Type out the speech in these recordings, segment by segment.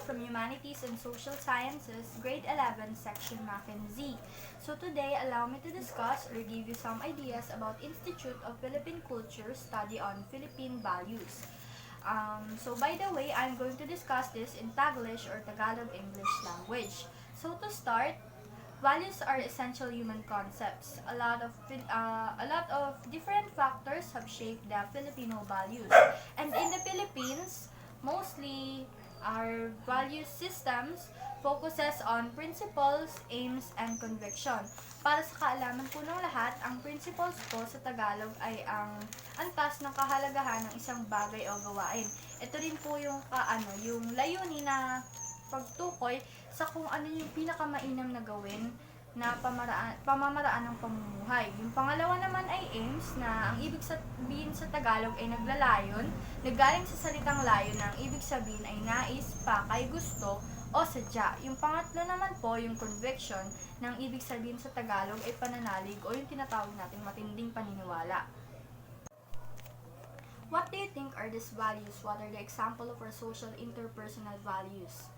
from Humanities and Social Sciences, Grade 11, Section McKenzie. So today, allow me to discuss or give you some ideas about Institute of Philippine Culture Study on Philippine Values. So by the way, I'm going to discuss this in Taglish or Tagalog English language. So to start, values are essential human concepts. A lot of different factors have shaped the Filipino values. And in the Philippines, mostly our value systems focuses on principles, aims, and conviction. Para sa kaalaman po ng lahat, ang principles po sa Tagalog ay ang antas ng kahalagahan ng isang bagay o gawain. Ito rin po yung yung layunin na pagtukoy sa kung ano yung pinakamainam na gawin na pamamaraan ng pamumuhay. Yung pangalawa naman ay aims, na ang ibig sabihin sa Tagalog ay naglalayon, naggaling sa salitang layon na ang ibig sabihin ay nais, pakay, gusto, o sadya. Yung pangatlo naman po, yung conviction, na ang ibig sabihin sa Tagalog ay pananalig o yung tinatawag nating matinding paniniwala. What do you think are these values? What are the example of our social interpersonal values?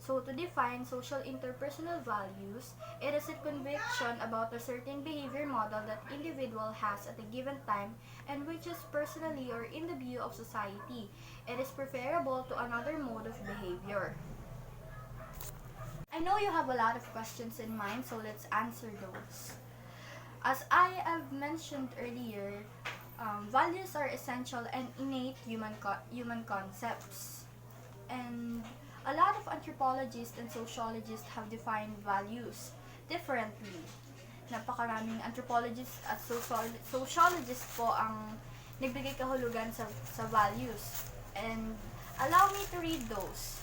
So, to define social interpersonal values, it is a conviction about a certain behavior model that individual has at a given time and which is personally or in the view of society. It is preferable to another mode of behavior. I know you have a lot of questions in mind, so let's answer those. As I have mentioned earlier, values are essential and innate human concepts. And a lot of anthropologists and sociologists have defined values differently. Napakaraming anthropologists at sociologists po ang nagbigay kahulugan sa values. And allow me to read those.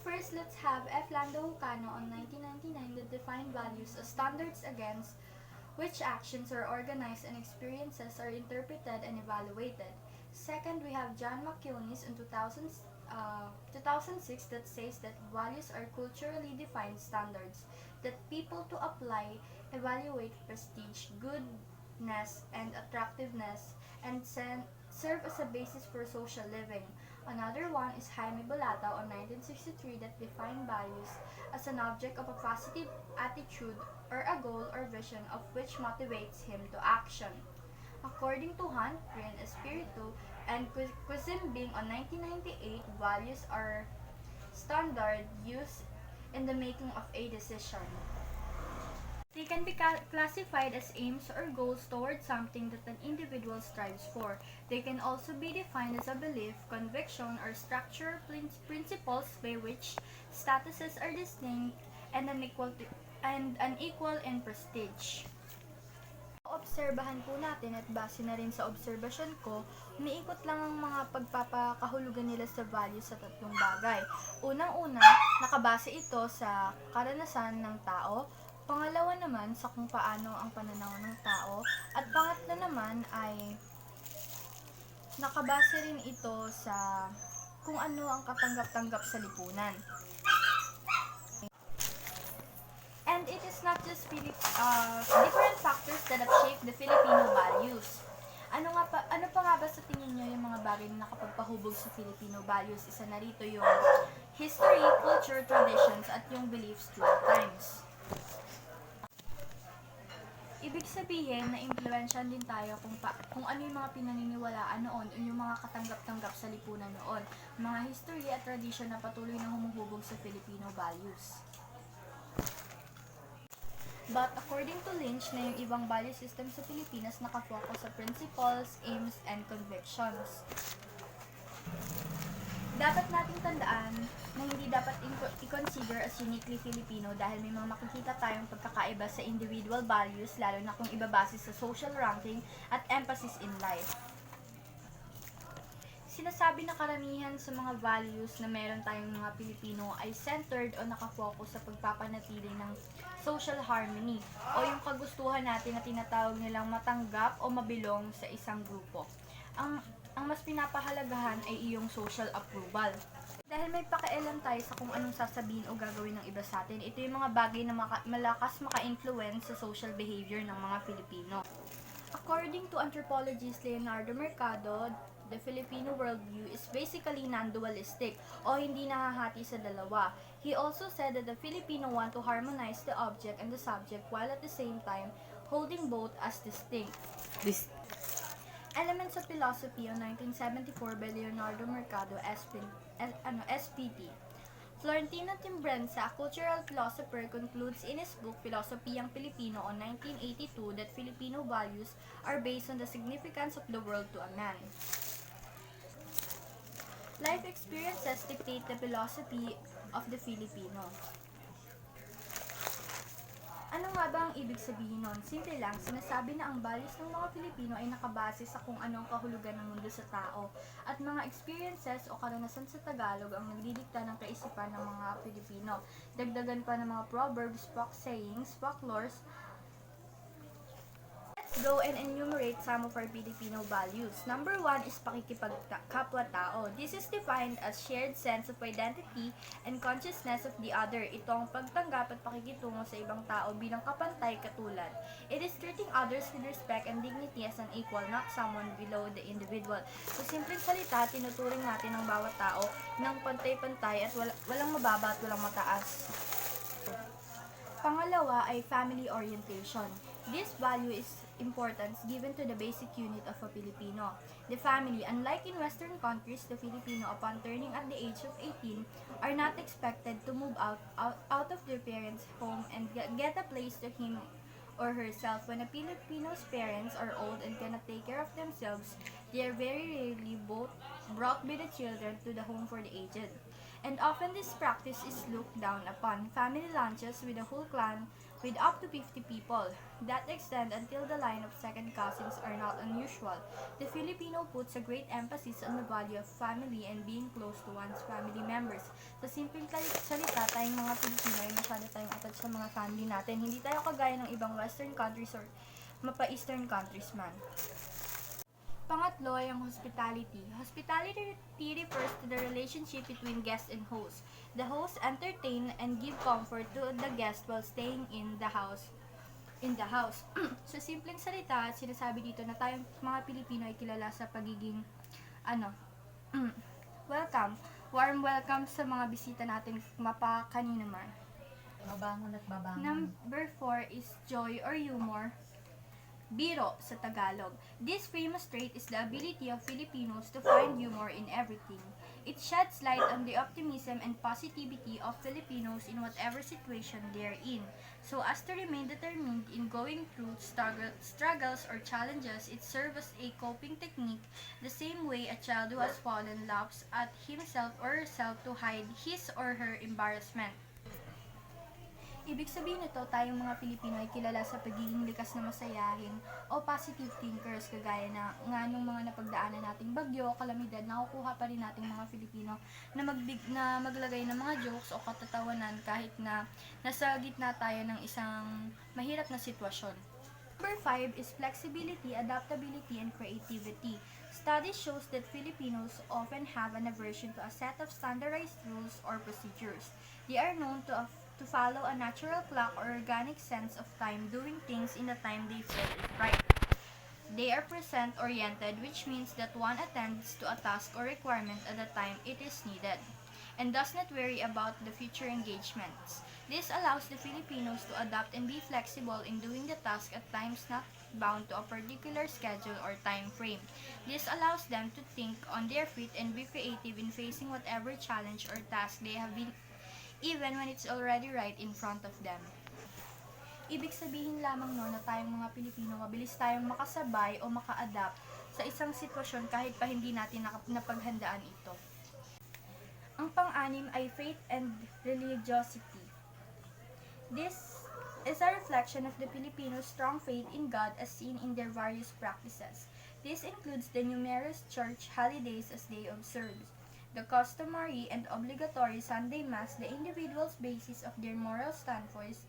First, let's have F. Lando Lucano on 1999 that defined values as standards against which actions are organized and experiences are interpreted and evaluated. Second, we have John McKenzie in 2006 that says that values are culturally defined standards that people to apply, evaluate prestige, goodness, and attractiveness, and serve as a basis for social living. Another one is Jaime Bolata on 1963 that defined values as an object of a positive attitude or a goal or vision of which motivates him to action. According to Hunt, Green, Espiritu, and Quizimbing on 1998, values are standard used in the making of a decision. They can be classified as aims or goals towards something that an individual strives for. They can also be defined as a belief, conviction, or structural principles by which statuses are distinct and unequal in prestige. Obserbahan po natin at base na rin sa obserbasyon ko, umiikot lang ang mga pagpapakahulugan nila sa values sa tatlong bagay. Unang-una, nakabase ito sa karanasan ng tao. Pangalawa naman sa kung paano ang pananaw ng tao. At pangatlo naman ay nakabase rin ito sa kung ano ang katanggap-tanggap sa lipunan. And it is not just different factors that have shaped the Filipino values. Ano pa nga ba sa tingin nyo yung mga bagay na nakapagpahubog sa Filipino values? Isa na rito yung history, culture, traditions, at yung beliefs through times. Ibig sabihin na impluwensyahan din tayo kung ano yung mga pinaniniwalaan noon o yung mga katanggap-tanggap sa lipunan noon. Mga history at tradition na patuloy na humuhubog sa Filipino values. But according to Lynch, na yung ibang value system sa Pilipinas nakafocus sa principles, aims, and convictions. Dapat nating tandaan na hindi dapat i-consider as uniquely Filipino dahil may mga makikita tayong pagkakaiba sa individual values, lalo na kung ibabase sa social ranking at emphasis in life. Sinasabi na karamihan sa mga values na meron tayong mga Pilipino ay centered o nakafocus sa pagpapanatili ng social harmony o yung kagustuhan natin na tinatawag nilang matanggap o mabilong sa isang grupo. Ang mas pinapahalagahan ay iyong social approval. Dahil may pakialam tayo sa kung anong sasabihin o gagawin ng iba sa atin, ito yung mga bagay na malakas maka-influence sa social behavior ng mga Pilipino. According to anthropologist Leonardo Mercado, The Filipino worldview is basically non-dualistic o hindi nahahati sa dalawa. He also said that the Filipino want to harmonize the object and the subject while at the same time holding both as distinct. This Elements of Philosophy on 1974 by Leonardo Mercado, SPT. Florentino Timbrenza, a cultural philosopher, concludes in his book Filosofiyang Pilipino on 1982 that Filipino values are based on the significance of the world to a man. Life experiences dictate the philosophy of the Filipino. Ano nga ba ang ibig sabihin nun? Simple lang, sinasabi na ang values ng mga Pilipino ay nakabase sa kung ano ang kahulugan ng mundo sa tao at mga experiences o karanasan sa Tagalog ang nagdidikta ng kaisipan ng mga Pilipino. Dagdagan pa ng mga proverbs, folk sayings, folklores. Let's go and enumerate some of our Filipino values. Number 1 is pakikipagkapwa-tao. This is defined as shared sense of identity and consciousness of the other. Ito ang pagtanggap at pakikitungo sa ibang tao bilang kapantay katulad. It is treating others with respect and dignity as an equal, not someone below the individual. Sa simpleng salita, tinuturing natin ang bawat tao ng pantay-pantay at walang mababa at walang mataas. Pangalawa ay family orientation. This value is importance given to the basic unit of a Filipino. The family, unlike in Western countries, the Filipino, upon turning at the age of 18, are not expected to move out of their parents' home and get a place to him or herself. When a Filipino's parents are old and cannot take care of themselves, they are very rarely brought by the children to the home for the aged. And often this practice is looked down upon. Family lunches with a whole clan with up to 50 people that extend until the line of second cousins are not unusual. The Filipino puts a great emphasis on the value of family and being close to one's family members. Sa simpleng salita, tayong mga Pilipino ay masyado tayong attached sa mga family natin. Hindi tayo kagaya ng ibang western countries or mapa-eastern countries man. Pangatlo ay ang hospitality. Hospitality refers to the relationship between guest and host. The host entertain and give comfort to the guest while staying in the house. Sa simpleng salita, sinasabi dito na tayong mga Pilipino ay kilala sa pagiging welcome. Warm welcome sa mga bisita natin kanino man. babangon at babangon. Number 4 is joy or humor. Biro sa Tagalog. This famous trait is the ability of Filipinos to find humor in everything. It sheds light on the optimism and positivity of Filipinos in whatever situation they are in. So as to remain determined in going through struggles or challenges, it serves as a coping technique the same way a child who has fallen laughs at himself or herself to hide his or her embarrassment. Ibig sabihin nito, tayong mga Pilipino ay kilala sa pagiging likas na masayahin o positive thinkers, kagaya na nga nung mga napagdaanan nating bagyo o kalamidad, nakukuha pa rin nating mga Filipino na maglagay ng mga jokes o katatawanan kahit na nasa gitna tayo ng isang mahirap na sitwasyon. Number 5 is flexibility, adaptability, and creativity. Studies shows that Filipinos often have an aversion to a set of standardized rules or procedures. They are known to follow a natural clock or organic sense of time, doing things in the time they feel is right. They are present-oriented, which means that one attends to a task or requirement at the time it is needed, and does not worry about the future engagements. This allows the Filipinos to adapt and be flexible in doing the task at times not bound to a particular schedule or time frame. This allows them to think on their feet and be creative in facing whatever challenge or task they have been, even when it's already right in front of them. Ibig sabihin lamang na tayong mga Pilipino, mabilis tayong makasabay o maka-adapt sa isang sitwasyon kahit pa hindi natin napaghandaan ito. Ang pang-anim ay faith and religiosity. This is a reflection of the Filipinos' strong faith in God as seen in their various practices. This includes the numerous church holidays as they observe, the customary and obligatory Sunday Mass, the individual's basis of their moral standpoints,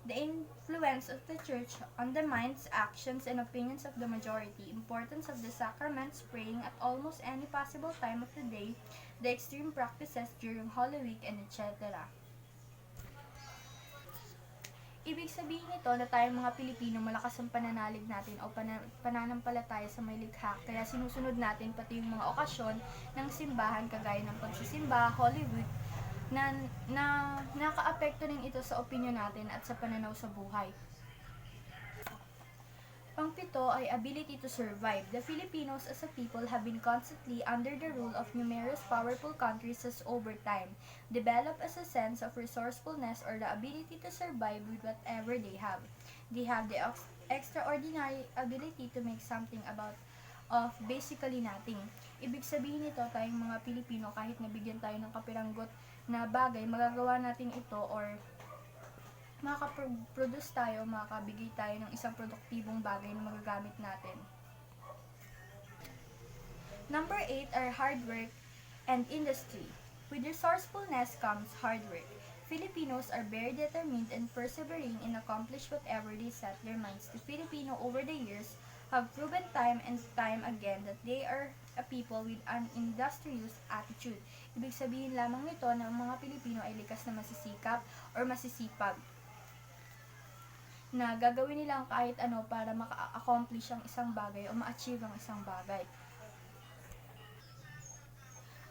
the influence of the Church on the minds, actions, and opinions of the majority, importance of the sacraments, praying at almost any possible time of the day, the extreme practices during Holy Week, and etc. Ibig sabihin nito na tayong mga Pilipino malakas ang pananalig natin o pananampalataya sa may likha, kaya sinusunod natin pati yung mga okasyon ng simbahan kagaya ng pagsisimba, Holy Week, na nakaapekto rin ito sa opinyon natin at sa pananaw sa buhay. Pangpito ay ability to survive. The Filipinos as a people have been constantly under the rule of numerous powerful countries as over time, develop as a sense of resourcefulness or the ability to survive with whatever they have. They have the extraordinary ability to make something about of basically nothing. Ibig sabihin nito, tayong mga Pilipino, kahit nabigyan tayo ng kapiranggot na bagay, magagawa natin ito or makaka-produce tayo, makakabigay tayo ng isang produktibong bagay na magagamit natin. Number 8 are hard work and industry. With resourcefulness comes hard work. Filipinos are very determined and persevering in accomplish whatever they set their minds to. Filipino over the years have proven time and time again that they are a people with an industrious attitude. Ibig sabihin lamang nito na ang mga Pilipino ay likas na masisikap or masisipag, na gagawin nilang kahit ano para maka-accomplish ang isang bagay o ma-achieve ang isang bagay.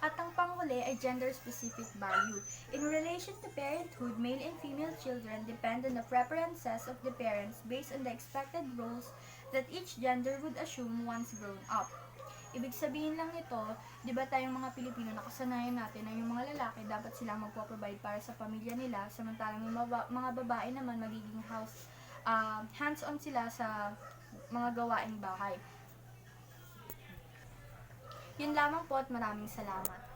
At ang panghuli ay gender-specific value. In relation to parenthood, male and female children depend on the preferences of the parents based on the expected roles that each gender would assume once grown up. Ibig sabihin lang nito, di ba tayong mga Pilipino, nakasanayan natin na yung mga lalaki dapat silang magpo-provide para sa pamilya nila, samantalang yung mga babae naman magiging hands-on sila sa mga gawaing bahay. Yun lamang po at maraming salamat.